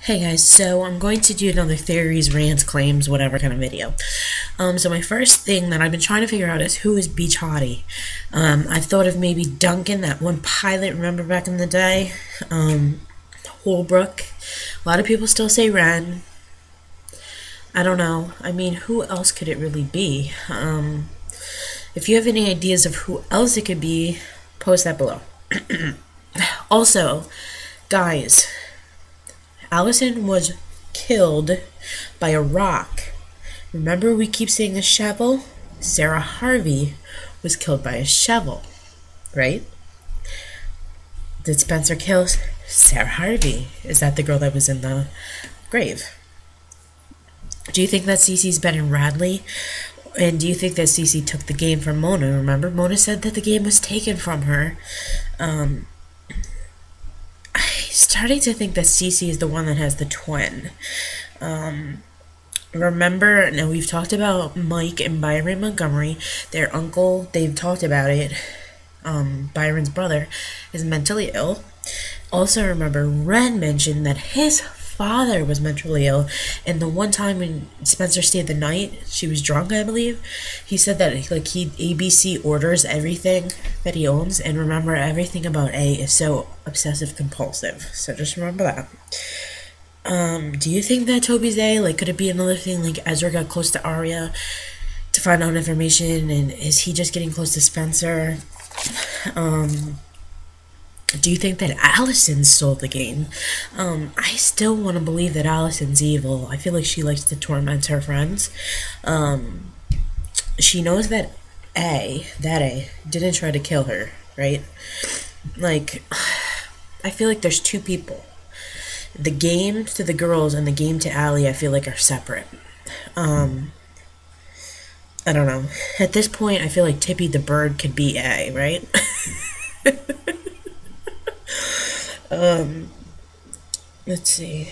Hey guys, so I'm going to do another theories, rants, claims, whatever kind of video. So my first thing that I've been trying to figure out is who is Beach Hottie. I've thought of maybe Duncan, that one pilot, remember back in the day? Holbrook. A lot of people still say Ren. I don't know. I mean, who else could it really be? If you have any ideas of who else it could be, post that below. Also, guys, Allison was killed by a rock. Remember, we keep saying a shovel? Sarah Harvey was killed by a shovel, right? Did Spencer kill Sarah Harvey? Is that the girl that was in the grave? Do you think that Cece's been in Radley? And do you think that Cece took the game from Mona? Remember, Mona said that the game was taken from her. Starting to think that Cece is the one that has the twin. Remember, now we've talked about Mike and Byron Montgomery, their uncle, they've talked about it. Byron's brother is mentally ill. Also remember, Ren mentioned that his father was mentally ill, and the one time when Spencer stayed the night, she was drunk, I believe, he said that like he ABC orders everything that he owns, and remember, everything about A is so obsessive compulsive, so just remember that. Do you think that Toby's A? Like, could it be another thing, like Ezra got close to Arya to find out information, and is he just getting close to Spencer? Do you think that Allison stole the game? I still want to believe that Allison's evil. I feel like she likes to torment her friends. She knows that A didn't try to kill her, right? Like, I feel like there's two people. The game to the girls and the game to Allie, I feel like, are separate. I don't know. At this point, I feel like Tippy the bird could be A, right? Let's see.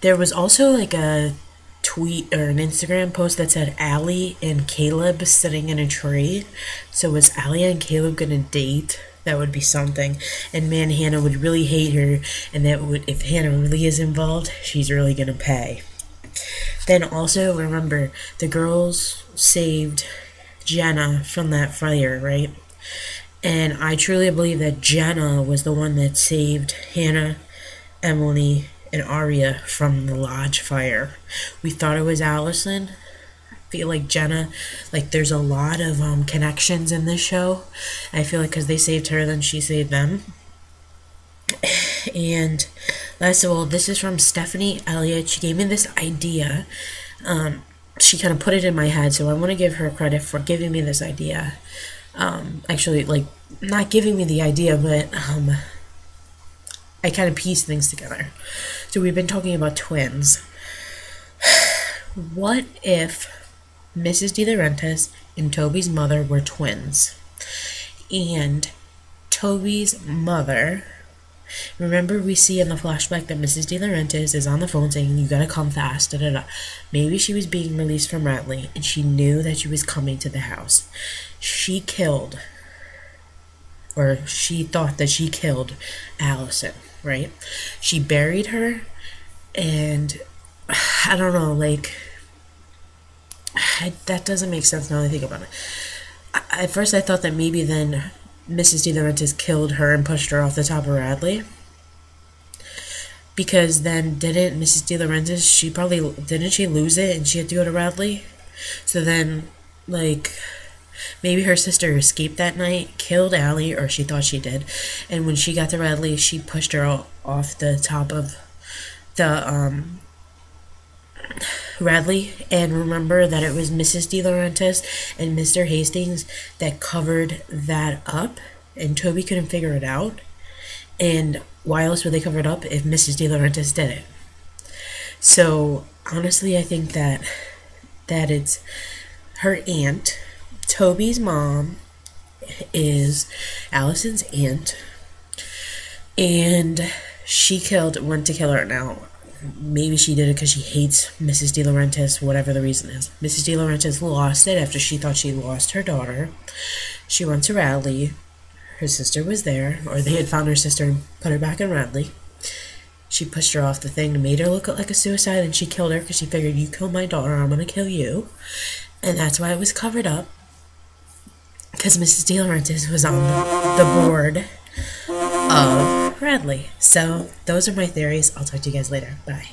There was also like a tweet or an Instagram post that said Allie and Caleb sitting in a tree. So was Allie and Caleb gonna date? That would be something. And man, Hannah would really hate her, and that would, if Hannah really is involved, she's really gonna pay. Then also remember, the girls saved Jenna from that fire, right? And I truly believe that Jenna was the one that saved Hannah, Emily, and Arya from the lodge fire. We thought it was Allison. I feel like Jenna, like there's a lot of connections in this show. I feel like because they saved her, then she saved them. And last of all, this is from Stephanie Elliott. She gave me this idea. She kind of put it in my head, so I want to give her credit for giving me this idea. Actually, like, not giving me the idea, but I kind of pieced things together. So we've been talking about twins. What if Mrs. De Laurentiis and Toby's mother were twins? And Toby's mother, remember we see in the flashback that Mrs. De Laurentiis is on the phone saying, you gotta come fast, da da da. Maybe she was being released from Radley, and she knew that she was coming to the house. She killed, or she thought that she killed Allison, right? She buried her, and I don't know, like, that doesn't make sense now that I think about it. At first I thought that maybe then Mrs. De Laurentiis killed her and pushed her off the top of Radley. Because then didn't Mrs. De Laurentiis, didn't she lose it and she had to go to Radley? So then, like, maybe her sister escaped that night, killed Allie, or she thought she did, and when she got to Radley, she pushed her off the top of the, Radley. And remember that it was Mrs. De Laurentiis and Mr. Hastings that covered that up, and Toby couldn't figure it out. And why else would they cover it up if Mrs. De Laurentiis did it? So honestly, I think that it's her aunt. Toby's mom is Allison's aunt, and she went to kill her. Now, maybe she did it because she hates Mrs. De Laurentiis, whatever the reason is. Mrs. De Laurentiis lost it after she thought she lost her daughter. She went to Radley. her sister was there, or they had found her sister and put her back in Radley. She pushed her off the thing and made her look like a suicide, and she killed her because she figured, you killed my daughter, I'm gonna kill you. And that's why it was covered up, because Mrs. De Laurentiis was on the board of Radley. So those are my theories. I'll talk to you guys later. Bye.